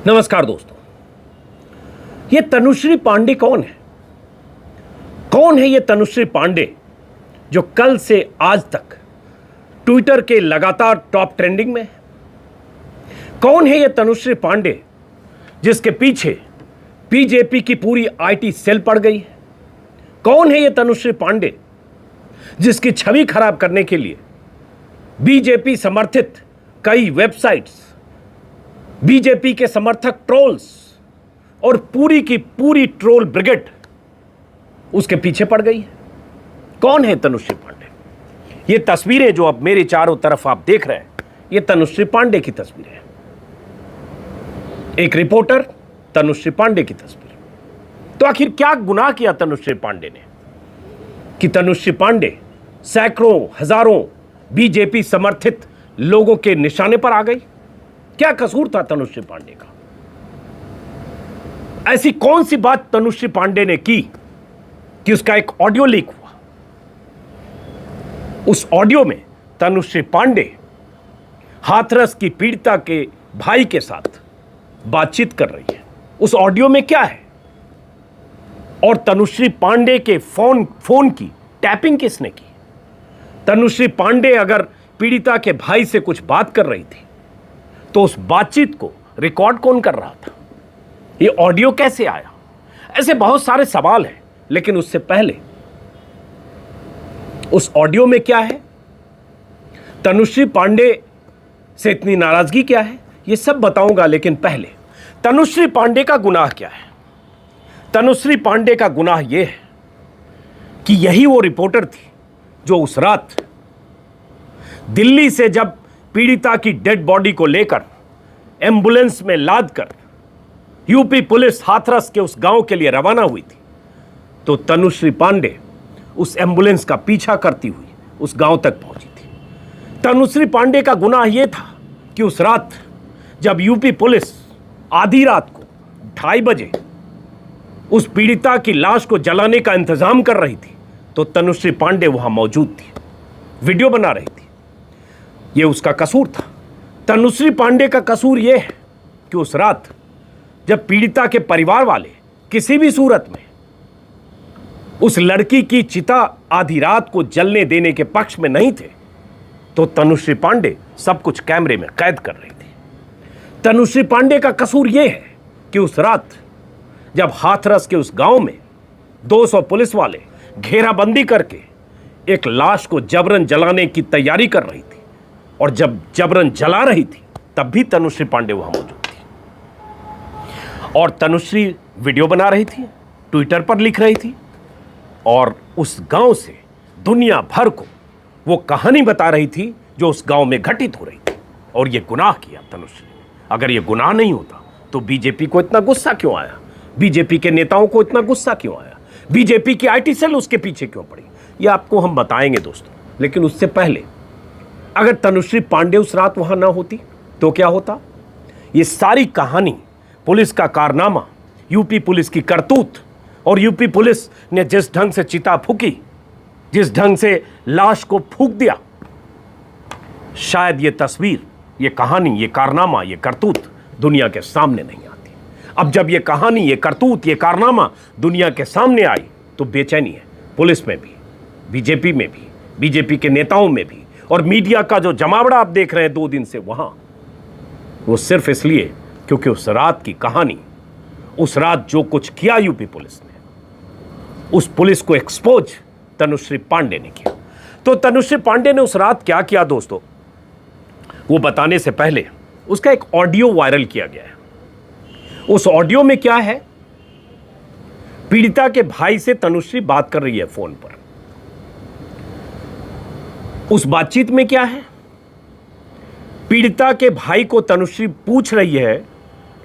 नमस्कार दोस्तों। ये तनुश्री पांडे कौन है? कौन है ये तनुश्री पांडे जो कल से आज तक ट्विटर के लगातार टॉप ट्रेंडिंग में है? कौन है ये तनुश्री पांडे जिसके पीछे बीजेपी की पूरी आईटी सेल पड़ गई है? कौन है ये तनुश्री पांडे जिसकी छवि खराब करने के लिए बीजेपी समर्थित कई वेबसाइट्स, बीजेपी के समर्थक ट्रोल्स और पूरी की पूरी ट्रोल ब्रिगेड उसके पीछे पड़ गई है? कौन है तनुश्री पांडे? ये तस्वीरें जो अब मेरे चारों तरफ आप देख रहे हैं, ये तनुश्री पांडे की तस्वीरें हैं। एक रिपोर्टर तनुश्री पांडे की तस्वीर। तो आखिर क्या गुनाह किया तनुश्री पांडे ने कि तनुश्री पांडे सैकड़ों हजारों बीजेपी समर्थित लोगों के निशाने पर आ गई? क्या कसूर था तनुश्री पांडे का? ऐसी कौन सी बात तनुश्री पांडे ने की कि उसका एक ऑडियो लीक हुआ? उस ऑडियो में तनुश्री पांडे हाथरस की पीड़िता के भाई के साथ बातचीत कर रही है। उस ऑडियो में क्या है? और तनुश्री पांडे के फोन की टैपिंग किसने की? तनुश्री पांडे अगर पीड़िता के भाई से कुछ बात कर रही थी तो उस बातचीत को रिकॉर्ड कौन कर रहा था? ये ऑडियो कैसे आया? ऐसे बहुत सारे सवाल हैं, लेकिन उससे पहले उस ऑडियो में क्या है, तनुश्री पांडे से इतनी नाराजगी क्या है, ये सब बताऊंगा। लेकिन पहले तनुश्री पांडे का गुनाह क्या है? तनुश्री पांडे का गुनाह यह है कि यही वो रिपोर्टर थी जो उस रात दिल्ली से जब पीड़िता की डेड बॉडी को लेकर एम्बुलेंस में लादकर यूपी पुलिस हाथरस के उस गांव के लिए रवाना हुई थी, तो तनुश्री पांडे उस एम्बुलेंस का पीछा करती हुई उस गांव तक पहुंची थी। तनुश्री पांडे का गुनाह यह था कि उस रात जब यूपी पुलिस आधी रात को 2:30 बजे उस पीड़िता की लाश को जलाने का इंतजाम कर रही थी, तो तनुश्री पांडे वहां मौजूद थी, वीडियो बना रही थी। यह उसका कसूर था। तनुश्री पांडे का कसूर यह है कि उस रात जब पीड़िता के परिवार वाले किसी भी सूरत में उस लड़की की चिता आधी रात को जलने देने के पक्ष में नहीं थे, तो तनुश्री पांडे सब कुछ कैमरे में कैद कर रही थी। तनुश्री पांडे का कसूर यह है कि उस रात जब हाथरस के उस गांव में 200 पुलिस वाले घेराबंदी करके एक लाश को जबरन जलाने की तैयारी कर रही थी, और जब जबरन जला रही थी तब भी तनुश्री पांडे वहां मौजूद थी। और तनुश्री वीडियो बना रही थी, ट्विटर पर लिख रही थी, और उस गांव से दुनिया भर को वो कहानी बता रही थी जो उस गांव में घटित हो रही थी। और ये गुनाह किया तनुश्री ने। अगर ये गुनाह नहीं होता तो बीजेपी को इतना गुस्सा क्यों आया? बीजेपी के नेताओं को इतना गुस्सा क्यों आया? बीजेपी की आईटी सेल उसके पीछे क्यों पड़ी? ये आपको हम बताएंगे दोस्तों। लेकिन उससे पहले, अगर तनुश्री पांडे उस रात वहां ना होती तो क्या होता? ये सारी कहानी, पुलिस का कारनामा, यूपी पुलिस की करतूत, और यूपी पुलिस ने जिस ढंग से चिता फूकी, जिस ढंग से लाश को फूंक दिया, शायद ये तस्वीर, ये कहानी, ये कारनामा, ये करतूत दुनिया के सामने नहीं आती। अब जब ये कहानी, ये करतूत, ये कारनामा दुनिया के सामने आई तो बेचैनी है पुलिस में भी, बीजेपी में भी, बीजेपी के नेताओं में भी, और मीडिया का जो जमावड़ा आप देख रहे हैं 2 दिन से वहां, वो सिर्फ इसलिए क्योंकि उस रात की कहानी, उस रात जो कुछ किया यूपी पुलिस ने, उस पुलिस को एक्सपोज तनुश्री पांडे ने किया। तो तनुश्री पांडे ने उस रात क्या किया दोस्तों, वो बताने से पहले उसका एक ऑडियो वायरल किया गया है। उस ऑडियो में क्या है? पीड़िता के भाई से तनुश्री बात कर रही है फोन पर। उस बातचीत में क्या है? पीड़िता के भाई को तनुश्री पूछ रही है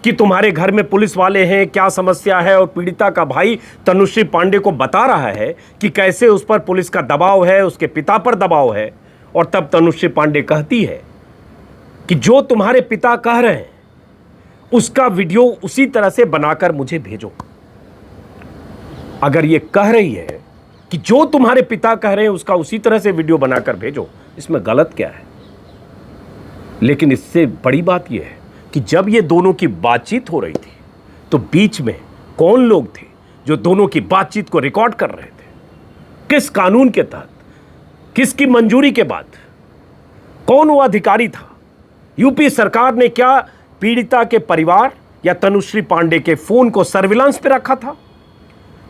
कि तुम्हारे घर में पुलिस वाले हैं, क्या समस्या है? और पीड़िता का भाई तनुश्री पांडे को बता रहा है कि कैसे उस पर पुलिस का दबाव है, उसके पिता पर दबाव है। और तब तनुश्री पांडे कहती है कि जो तुम्हारे पिता कह रहे हैं उसका वीडियो उसी तरह से बनाकर मुझे भेजो। अगर ये कह रही है कि जो तुम्हारे पिता कह रहे हैं उसका उसी तरह से वीडियो बनाकर भेजो, इसमें गलत क्या है? लेकिन इससे बड़ी बात यह है कि जब ये दोनों की बातचीत हो रही थी तो बीच में कौन लोग थे जो दोनों की बातचीत को रिकॉर्ड कर रहे थे, किस कानून के तहत, किसकी मंजूरी के बाद, कौन वो अधिकारी था। यूपी सरकार ने क्या पीड़िता के परिवार या तनुश्री पांडे के फोन को सर्विलांस पे रखा था?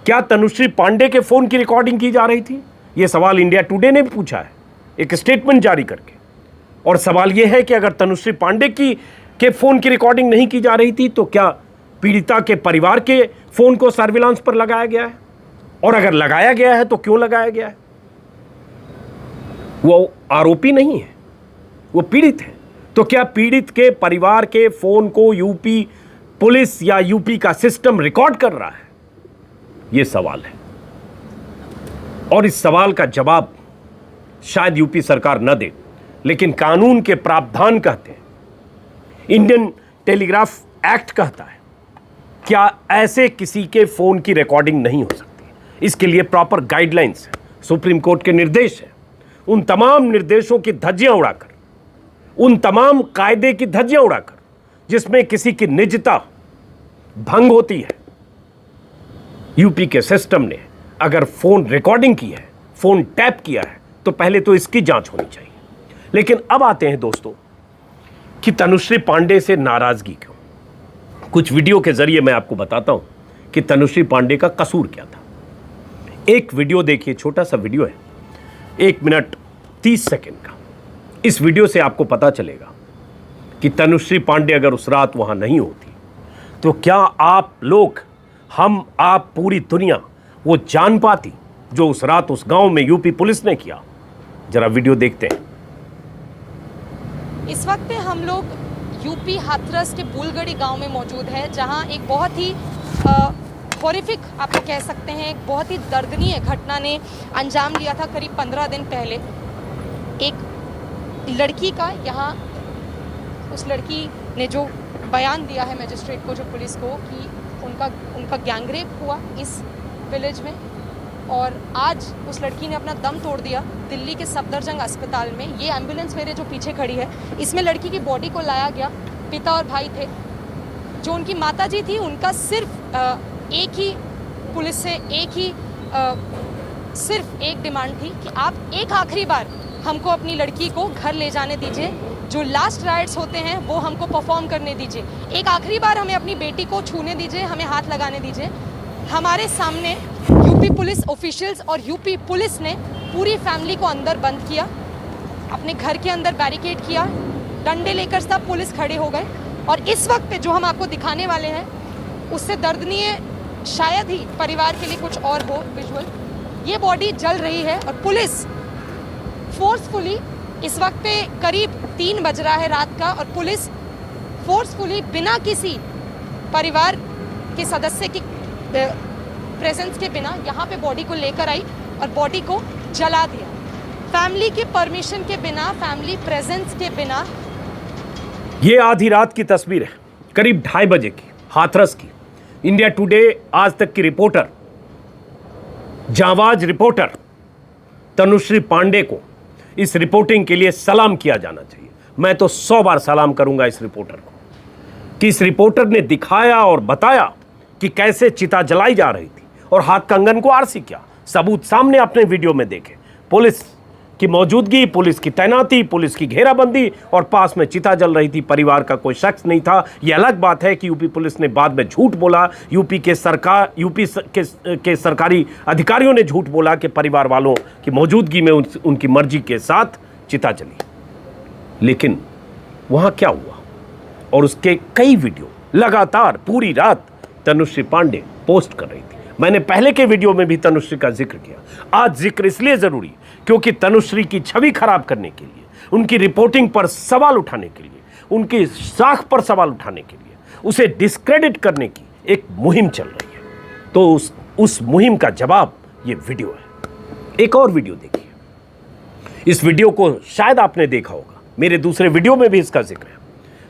क्या तनुश्री पांडे के फोन की रिकॉर्डिंग की जा रही थी? यह सवाल इंडिया टुडे ने भी पूछा है एक स्टेटमेंट जारी करके। और सवाल यह है कि अगर तनुश्री पांडे के फोन की रिकॉर्डिंग नहीं की जा रही थी तो क्या पीड़िता के परिवार के फोन को सर्विलांस पर लगाया गया है? और अगर लगाया गया है तो क्यों लगाया गया है? वो आरोपी नहीं है, वो पीड़ित है। तो क्या पीड़ित के परिवार के फोन को यूपी पुलिस या यूपी का सिस्टम रिकॉर्ड कर रहा है? यह सवाल है और इस सवाल का जवाब शायद यूपी सरकार न दे, लेकिन कानून के प्रावधान कहते हैं, इंडियन टेलीग्राफ एक्ट कहता है, क्या ऐसे किसी के फोन की रिकॉर्डिंग नहीं हो सकती? इसके लिए प्रॉपर गाइडलाइंस है, सुप्रीम कोर्ट के निर्देश है। उन तमाम निर्देशों की धज्जियां उड़ाकर, उन तमाम कायदे की धज्जियां उड़ाकर जिसमें किसी की निजता भंग होती है, यूपी के सिस्टम ने अगर फोन रिकॉर्डिंग की है, फोन टैप किया है, तो पहले तो इसकी जांच होनी चाहिए। लेकिन अब आते हैं दोस्तों कि तनुश्री पांडे से नाराजगी क्यों। कुछ वीडियो के जरिए मैं आपको बताता हूं कि तनुश्री पांडे का कसूर क्या था। एक वीडियो देखिए, छोटा सा वीडियो है, 1 मिनट 30 सेकंड का। इस वीडियो से आपको पता चलेगा कि तनुश्री पांडे अगर उस रात वहां नहीं होती तो क्या आप लोग, हम, आप, पूरी दुनिया वो जान पाती जो उस रात उस गांव में यूपी पुलिस ने किया। जरा वीडियो देखते हैं। इस वक्त पे हम लोग यूपी हाथरस के बुलगड़ी गांव में मौजूद है, जहां एक बहुत ही हॉरिफिक आप लोग कह सकते हैं, एक बहुत ही दर्दनीय घटना ने अंजाम लिया था करीब 15 दिन पहले। एक लड़की का यहाँ, उस लड़की ने जो बयान दिया है मजिस्ट्रेट को, जो पुलिस को, कि उनका गैंगरेप हुआ इस विलेज में, और आज उस लड़की ने अपना दम तोड़ दिया दिल्ली के सफदरजंग अस्पताल में। ये एम्बुलेंस मेरे जो पीछे खड़ी है, इसमें लड़की की बॉडी को लाया गया। पिता और भाई थे, जो उनकी माताजी थी, उनका सिर्फ एक ही पुलिस से सिर्फ एक डिमांड थी कि आप एक आखिरी बार हमको अपनी लड़की को घर ले जाने दीजिए, जो लास्ट राइट्स होते हैं वो हमको परफॉर्म करने दीजिए, एक आखिरी बार हमें अपनी बेटी को छूने दीजिए, हमें हाथ लगाने दीजिए। हमारे सामने यूपी पुलिस ऑफिशियल्स और यूपी पुलिस ने पूरी फैमिली को अंदर बंद किया, अपने घर के अंदर बैरिकेड किया, डंडे लेकर सब पुलिस खड़े हो गए। और इस वक्त पे जो हम आपको दिखाने वाले हैं, उससे दर्दनीय शायद ही परिवार के लिए कुछ और हो विजुअल। ये बॉडी जल रही है और पुलिस फोर्सफुली, इस वक्त पे करीब 3 बज रहा है रात का, और पुलिस फोर्सफुली बिना किसी परिवार के सदस्य की प्रेजेंस के बिना यहाँ पे बॉडी को लेकर आई और बॉडी को जला दिया, फैमिली के परमिशन के बिना, फैमिली प्रेजेंस के बिना। ये आधी रात की तस्वीर है, करीब 2:30 बजे की, हाथरस की। इंडिया टुडे आज तक की रिपोर्टर, जांबाज रिपोर्टर तनुश्री पांडे को इस रिपोर्टिंग के लिए सलाम किया जाना चाहिए। मैं तो 100 बार सलाम करूंगा इस रिपोर्टर को, कि इस रिपोर्टर ने दिखाया और बताया कि कैसे चिता जलाई जा रही थी और हाथ कंगन को आरसी किया। सबूत सामने अपने वीडियो में देखे, पुलिस की मौजूदगी, पुलिस की तैनाती, पुलिस की घेराबंदी, और पास में चिता जल रही थी। परिवार का कोई शख्स नहीं था। यह अलग बात है कि यूपी पुलिस ने बाद में झूठ बोला, यूपी के सरकारी अधिकारियों ने झूठ बोला कि परिवार वालों की मौजूदगी में उनकी मर्जी के साथ चिता जली। लेकिन वहाँ क्या हुआ, और उसके कई वीडियो लगातार पूरी रात तनुश्री पांडे पोस्ट कर रही थी। मैंने पहले के वीडियो में भी तनुश्री का जिक्र किया। आज जिक्र इसलिए जरूरी क्योंकि तनुश्री की छवि खराब करने के लिए, उनकी रिपोर्टिंग पर सवाल उठाने के लिए, उनकी साख पर सवाल उठाने के लिए, उसे डिस्क्रेडिट करने की एक मुहिम चल रही है। तो उस मुहिम का जवाब ये वीडियो है। एक और वीडियो देखिए। इस वीडियो को शायद आपने देखा होगा, मेरे दूसरे वीडियो में भी इसका जिक्र है।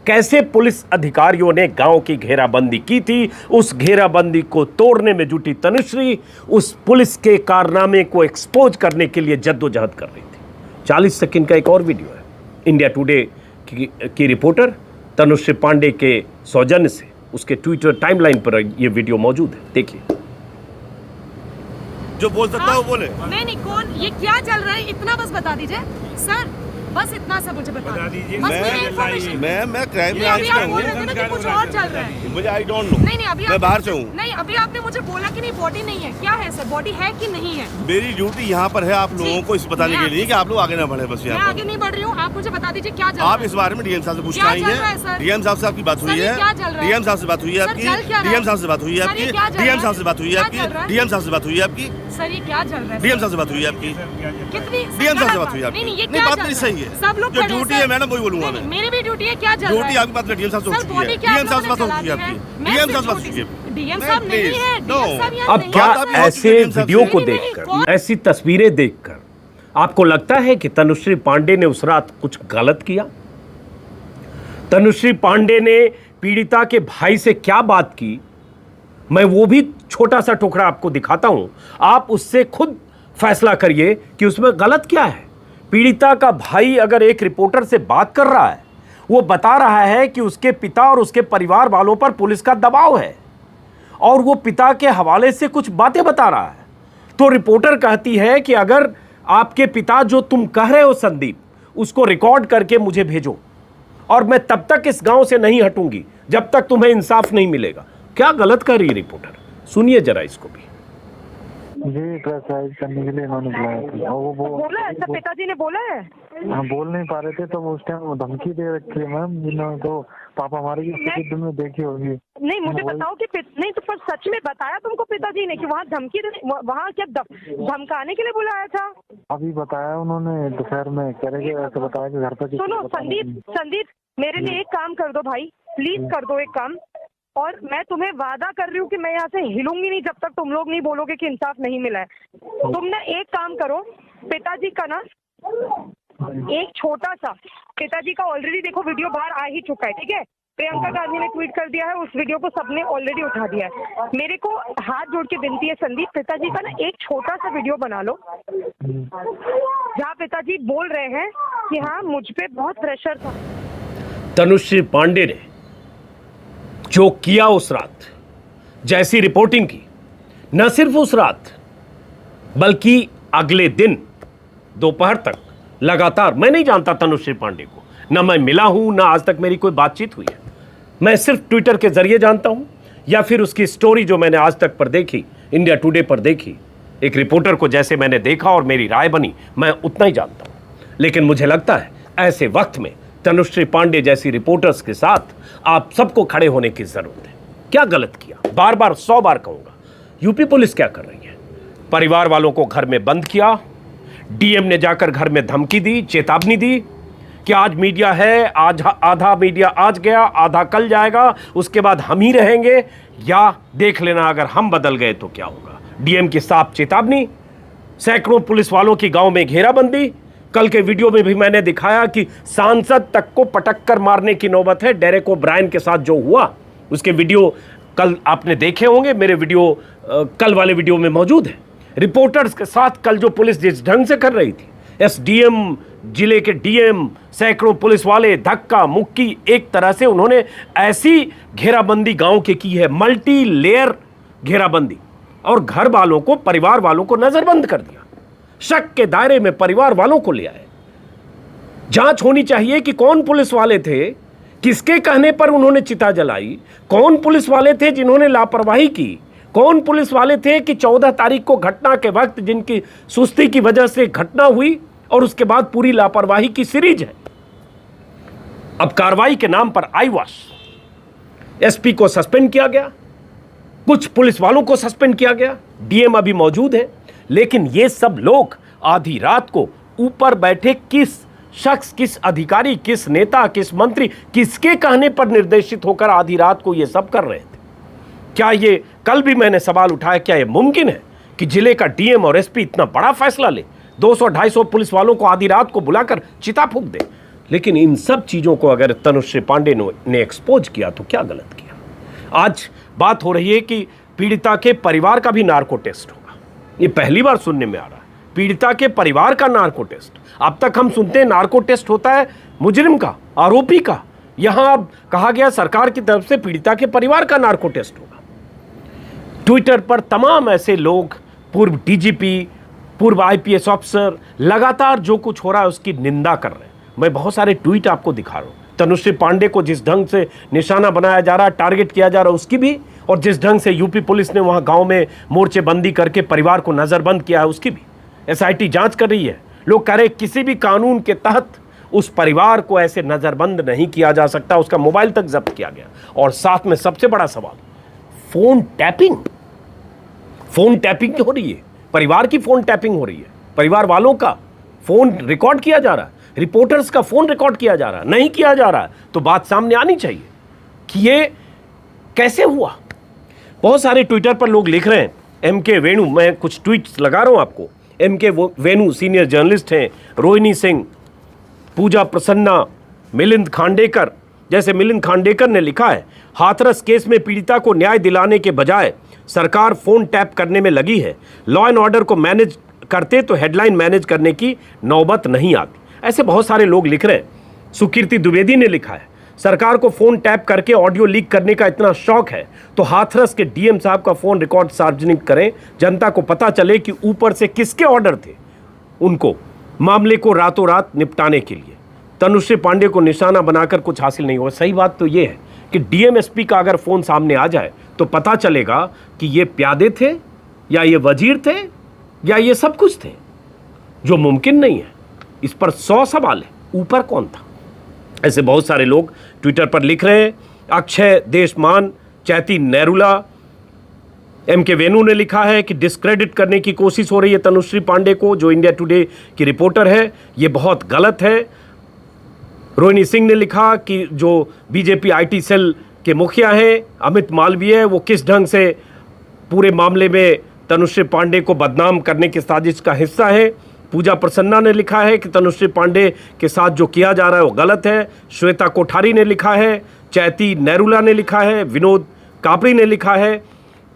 कैसे पुलिस अधिकारियों ने गांव की घेराबंदी की थी, उस घेराबंदी को तोड़ने में जुटी तनुश्री उस पुलिस के कारनामे को एक्सपोज करने के लिए जद्दोजहद कर रही थी। 40 सेकंड का एक और वीडियो है। इंडिया टुडे की रिपोर्टर तनुश्री पांडे के सौजन्य से उसके ट्विटर टाइमलाइन पर ये वीडियो मौजूद है, देखिए। जो बोल सकता है वो बोले। नहीं, कौन, ये क्या चल रहा है, इतना बस बता दीजिए सर, बस इतना सा मुझे बता दीजिए। मैं क्राइम ब्रांच में हूँ, कुछ और चल रहा है, मुझे आई डोंट नो। नहीं अभी मैं बाहर से हूँ। नहीं, अभी आपने मुझे बोला कि नहीं बॉडी नहीं है, क्या है सर, बॉडी है कि नहीं है? मेरी ड्यूटी यहाँ पर है आप लोगों को इस बताने के लिए कि आप लोग आगे ना बढ़े। बस मैं यहाँ आगे नहीं बढ़ रही हूँ, आप मुझे बता दीजिए क्या चल रहा है। आप इस बारे में डीएम साहब से पूछना आई है। डीएम साहब से आपकी बात हुई है? डीएम साहब से बात हुई है आपकी? डीएम साहब से बात हुई है आपकी? डीएम साहब से बात हुई है आपकी? डीएम साहब से बात हुई है आपकी? सर ये क्या चल रहा है? डीएम साहब से बात हुई है आपकी? कितनी डीएम साहब से बात हुई है आपकी? नहीं, बात नहीं सही है। सब लोग जो ड्यूटी है मैडम वही बोलूंगा मैं। मेरी भी ड्यूटी है, क्या चल रहा है? ड्यूटी आपकी बात डीएम साहब से हो चुकी है। डीएम साहब से बात हो चुकी है आपकी। डीएम साहब से बात हो चुकी है। डीएम साहब नहीं है, डीएम साहब यहाँ अब नहीं क्या है। ऐसे वीडियो को देखकर, ऐसी तस्वीरें देखकर आपको लगता है कि तनुश्री पांडे ने उस रात कुछ गलत किया? तनुश्री पांडे ने पीड़िता के भाई से क्या बात की, मैं वो भी छोटा सा टुकड़ा आपको दिखाता हूं, आप उससे खुद फैसला करिए कि उसमें गलत क्या है। पीड़िता का भाई अगर एक रिपोर्टर से बात कर रहा है, वो बता रहा है कि उसके पिता और उसके परिवार वालों पर पुलिस का दबाव है, और वो पिता के हवाले से कुछ बातें बता रहा है, तो रिपोर्टर कहती है कि अगर आपके पिता जो तुम कह रहे हो संदीप, उसको रिकॉर्ड करके मुझे भेजो, और मैं तब तक इस गांव से नहीं हटूंगी जब तक तुम्हें इंसाफ नहीं मिलेगा। क्या गलत कर रही है रिपोर्टर, सुनिए जरा इसको भी। जी क्रिटिसाइज करने के लिए इन्होंने बुलाया था, और वो बोला है, सब पिताजी ने बोला है। हम बोल नहीं पा रहे थे तो उस टाइम वो धमकी दे रखी है मैम, जिन्होंने तो पापा हमारे की स्थिति में देखी होगी। नहीं मुझे बताओ कि नहीं तो पर सच में बताया तुमको पिताजी ने कि वहाँ धमकी, वहाँ क्या धमकाने के लिए बुलाया था? अभी बताया उन्होंने दोपहर में, कह रहे ऐसे बताया कि घर पर। सुनो संदीप मेरे लिए एक काम कर दो भाई, प्लीज कर दो एक काम, और मैं तुम्हें वादा कर रही हूँ कि मैं यहाँ से हिलूंगी नहीं जब तक तुम लोग नहीं बोलोगे कि इंसाफ नहीं मिला है। तुम ना एक काम करो, पिताजी का ना एक छोटा सा, पिताजी का ऑलरेडी देखो वीडियो बाहर आ ही चुका है, ठीक है, प्रियंका गांधी ने ट्वीट कर दिया है, उस वीडियो को सबने ऑलरेडी उठा दिया है। मेरे को हाथ जोड़ के विनती है संदीप, पिताजी का ना एक छोटा सा वीडियो बना लो जहाँ पिताजी बोल रहे हैं कि हाँ मुझ पे बहुत प्रेशर था। तनुश्री पांडे ने जो किया उस रात, जैसी रिपोर्टिंग की, न सिर्फ उस रात बल्कि अगले दिन दोपहर तक लगातार, मैं नहीं जानता तनुश्री पांडे को, ना मैं मिला हूं, ना आज तक मेरी कोई बातचीत हुई है, मैं सिर्फ ट्विटर के जरिए जानता हूं, या फिर उसकी स्टोरी जो मैंने आज तक पर देखी, इंडिया टुडे पर देखी, एक रिपोर्टर को जैसे मैंने देखा और मेरी राय बनी, मैं उतना ही जानता हूं। लेकिन मुझे लगता है ऐसे वक्त में तनुश्री पांडे जैसी रिपोर्टर्स के साथ आप सबको खड़े होने की जरूरत है। क्या गलत किया, बार बार 100 बार कहूंगा। यूपी पुलिस क्या कर रही है? परिवार वालों को घर में बंद किया, डीएम ने जाकर घर में धमकी दी, चेतावनी दी कि आज मीडिया है, आज आधा मीडिया आज गया, आधा कल जाएगा, उसके बाद हम ही रहेंगे, या देख लेना अगर हम बदल गए तो क्या होगा। डीएम की साफ चेतावनी, सैकड़ों पुलिस वालों की गांव में घेराबंदी। कल के वीडियो में भी मैंने दिखाया कि सांसद तक को पटक कर मारने की नौबत है। डेरेक ओब्रायन के साथ जो हुआ, उसके वीडियो कल आपने देखे होंगे, मेरे वीडियो कल वाले वीडियो में मौजूद है। रिपोर्टर्स के साथ कल जो पुलिस जिस ढंग से कर रही थी, एसडीएम, जिले के डीएम, सैकड़ों पुलिस वाले, धक्का मुक्की, एक तरह से उन्होंने ऐसी घेराबंदी गांव के की है, मल्टी लेयर घेराबंदी, और घर वालों को, परिवार वालों को नजरबंद कर दिया। शक के दायरे में परिवार वालों को ले आए। जांच होनी चाहिए कि कौन पुलिस वाले थे, किसके कहने पर उन्होंने चिता जलाई, कौन पुलिस वाले थे जिन्होंने लापरवाही की, कौन पुलिस वाले थे कि 14 तारीख को घटना के वक्त जिनकी सुस्ती की वजह से घटना हुई और उसके बाद पूरी लापरवाही की सीरीज है। अब कार्रवाई के नाम पर आईवाश, एसपी को सस्पेंड किया गया, कुछ पुलिस वालों को सस्पेंड किया गया, डीएम अभी मौजूद है, लेकिन ये सब लोग आधी रात को ऊपर बैठे किस शख्स, किस अधिकारी, किस नेता, किस मंत्री, किसके कहने पर निर्देशित होकर आधी रात को ये सब कर रहे थे? क्या ये, कल भी मैंने सवाल उठाया, क्या ये मुमकिन है कि जिले का डीएम और एसपी इतना बड़ा फैसला ले, 200-250 पुलिस वालों को आधी रात को बुलाकर चिता फूंक दे? लेकिन इन सब चीजों को अगर तनुश्री पांडे ने एक्सपोज किया तो क्या गलत किया? आज बात हो रही है कि पीड़िता के परिवार का भी नार्को टेस्ट होगा। ये पहली बार सुनने में आ रहा है, पीड़िता के परिवार का नार्को टेस्ट। अब तक हम सुनते हैं नार्को टेस्ट होता है मुजरिम का, आरोपी का, यहां अब कहा गया सरकार की तरफ से पीड़िता के परिवार का नार्को टेस्ट होगा। ट्विटर पर तमाम ऐसे लोग, पूर्व डीजीपी, पूर्व आईपीएस ऑफिसर, लगातार जो कुछ हो रहा है उसकी निंदा कर रहे हैं। मैं बहुत सारे ट्वीट आपको दिखा रहा हूं। तनुश्री पांडे को जिस ढंग से निशाना बनाया जा रहा है, टारगेट किया जा रहा है, उसकी भी, और जिस ढंग से यूपी पुलिस ने वहां गांव में मोर्चेबंदी करके परिवार को नजरबंद किया है, उसकी भी एसआईटी जांच कर रही है। लोग कह रहे हैं किसी भी कानून के तहत उस परिवार को ऐसे नजरबंद नहीं किया जा सकता। उसका मोबाइल तक जब्त किया गया। और साथ में सबसे बड़ा सवाल, फोन टैपिंग हो रही है, परिवार की फोन टैपिंग हो रही है, परिवार वालों का फोन रिकॉर्ड किया जा रहा है, रिपोर्टर्स का फोन रिकॉर्ड किया जा रहा है, नहीं किया जा रहा है। तो बात सामने आनी चाहिए कि ये कैसे हुआ। बहुत सारे ट्विटर पर लोग लिख रहे हैं, एमके वेणु, मैं कुछ ट्वीट्स लगा रहा हूं आपको। एमके वेणु सीनियर जर्नलिस्ट हैं, रोहिणी सिंह, पूजा प्रसन्ना, मिलिंद खांडेकर, जैसे मिलिंद खांडेकर ने लिखा है, हाथरस केस में पीड़िता को न्याय दिलाने के बजाय सरकार फोन टैप करने में लगी है। लॉ एंड ऑर्डर को मैनेज करते तो हेडलाइन मैनेज करने की नौबत नहीं आती। ऐसे बहुत सारे लोग लिख रहे हैं। सुकीर्ति द्विवेदी ने लिखा है, सरकार को फोन टैप करके ऑडियो लीक करने का इतना शौक है तो हाथरस के डीएम साहब का फोन रिकॉर्ड सार्वजनिक करें, जनता को पता चले कि ऊपर से किसके ऑर्डर थे उनको मामले को रातों रात निपटाने के लिए। तनुश्री पांडे को निशाना बनाकर कुछ हासिल नहीं हुआ। सही बात तो ये है कि डीएमएसपी का अगर फोन सामने आ जाए तो पता चलेगा कि ये प्यादे थे या ये वजीर थे या ये सब कुछ थे, जो मुमकिन नहीं है। इस पर 100 सवाल है, ऊपर कौन था। ऐसे बहुत सारे लोग ट्विटर पर लिख रहे हैं। अक्षय देशमान, चैती नेरुला, एमके वेणु ने लिखा है कि डिस्क्रेडिट करने की कोशिश हो रही है तनुश्री पांडे को, जो इंडिया टुडे की रिपोर्टर है, ये बहुत गलत है। रोहिणी सिंह ने लिखा कि जो बीजेपी आईटी सेल के मुखिया हैं अमित मालवीय, वो किस ढंग से पूरे मामले में तनुश्री पांडे को बदनाम करने की साजिश का हिस्सा है। पूजा प्रसन्ना ने लिखा है कि तनुश्री पांडे के साथ जो किया जा रहा है वो गलत है। श्वेता कोठारी ने लिखा है, चैती नेरुला ने लिखा है, विनोद कापरी ने लिखा है,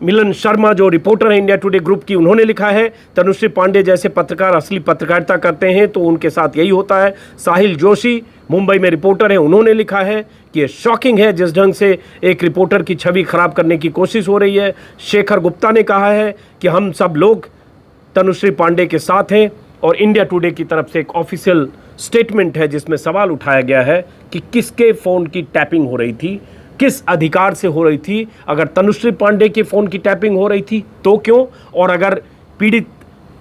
मिलन शर्मा जो रिपोर्टर है इंडिया टुडे ग्रुप की, उन्होंने लिखा है तनुश्री पांडे जैसे पत्रकार असली पत्रकारिता करते हैं तो उनके साथ यही होता है। साहिल जोशी मुंबई में रिपोर्टर हैं, उन्होंने लिखा है कि ये शॉकिंग है जिस ढंग से एक रिपोर्टर की छवि खराब करने की कोशिश हो रही है। शेखर गुप्ता ने कहा है कि हम सब लोग तनुश्री पांडे के साथ हैं। और इंडिया टुडे की तरफ से एक ऑफिशियल स्टेटमेंट है जिसमें सवाल उठाया गया है कि किसके फ़ोन की टैपिंग हो रही थी, किस अधिकार से हो रही थी। अगर तनुश्री पांडे के फ़ोन की टैपिंग हो रही थी तो क्यों, और अगर पीड़ित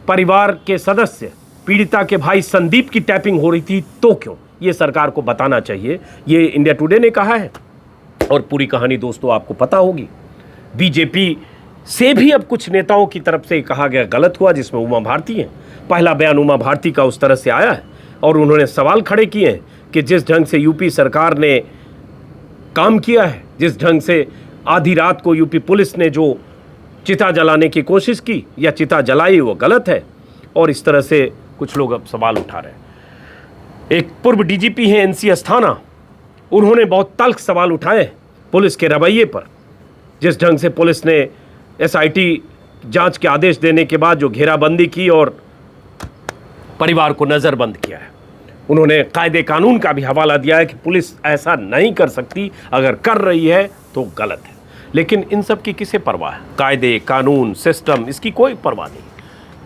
परिवार के सदस्य पीड़िता के भाई संदीप की टैपिंग हो रही थी तो क्यों, ये सरकार को बताना चाहिए। ये इंडिया टुडे ने कहा है। और पूरी कहानी दोस्तों आपको पता होगी। बीजेपी से भी अब कुछ नेताओं की तरफ से कहा गया गलत हुआ, जिसमें उमा भारती हैं। पहला बयान उमा भारती का उस तरह से आया है और उन्होंने सवाल खड़े किए हैं कि जिस ढंग से यूपी सरकार ने काम किया है, जिस ढंग से आधी रात को यूपी पुलिस ने जो चिता जलाने की कोशिश की या चिता जलाई, वो गलत है। और इस तरह से कुछ लोग अब सवाल उठा रहे हैं। एक पूर्व डीजीपी हैं एनसी अस्थाना, उन्होंने बहुत तल्ख सवाल उठाए पुलिस के रवैये पर। जिस ढंग से पुलिस ने एसआईटी जांच के आदेश देने के बाद जो घेराबंदी की और परिवार को नज़रबंद किया है, उन्होंने कायदे कानून का भी हवाला दिया है कि पुलिस ऐसा नहीं कर सकती, अगर कर रही है तो गलत है। लेकिन इन सब की किसे परवाह है? कायदे कानून सिस्टम, इसकी कोई परवाह नहीं।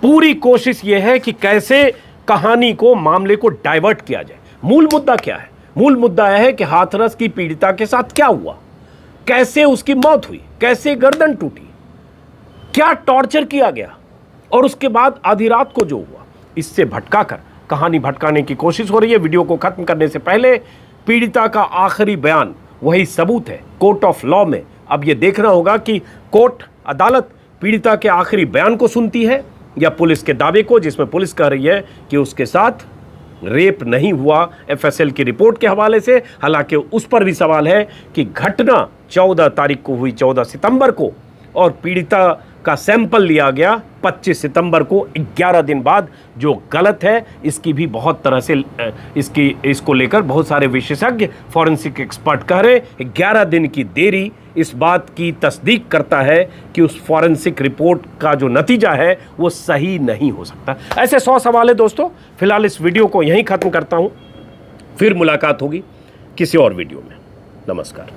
पूरी कोशिश ये है कि कैसे कहानी को, मामले को डाइवर्ट किया जाए। मूल मुद्दा क्या है? मूल मुद्दा यह है कि हाथरस की पीड़िता के साथ क्या हुआ, कैसे उसकी मौत हुई, कैसे गर्दन टूटी, क्या टॉर्चर किया गया, और उसके बाद आधी रात को जो हुआ, इससे भटकाकर कहानी भटकाने की कोशिश हो रही है। वीडियो को खत्म करने से पहले पीड़िता का आखिरी बयान वही सबूत है कोर्ट ऑफ लॉ में। अब ये देखना होगा कि कोर्ट, अदालत पीड़िता के आखिरी बयान को सुनती है या पुलिस के दावे को, जिसमें पुलिस कह रही है कि उसके साथ रेप नहीं हुआ एफएसएल की रिपोर्ट के हवाले से। हालांकि उस पर भी सवाल है कि घटना 14 तारीख को हुई, 14 सितंबर को, और पीड़िता का सैंपल लिया गया 25 सितंबर को, 11 दिन बाद, जो गलत है। इसकी भी बहुत तरह से इसको लेकर बहुत सारे विशेषज्ञ, फॉरेंसिक एक्सपर्ट कह रहे हैं 11 दिन की देरी इस बात की तस्दीक करता है कि उस फॉरेंसिक रिपोर्ट का जो नतीजा है वो सही नहीं हो सकता। ऐसे 100 सवाल है दोस्तों। फिलहाल इस वीडियो को यहीं ख़त्म करता हूँ, फिर मुलाकात होगी किसी और वीडियो में। नमस्कार।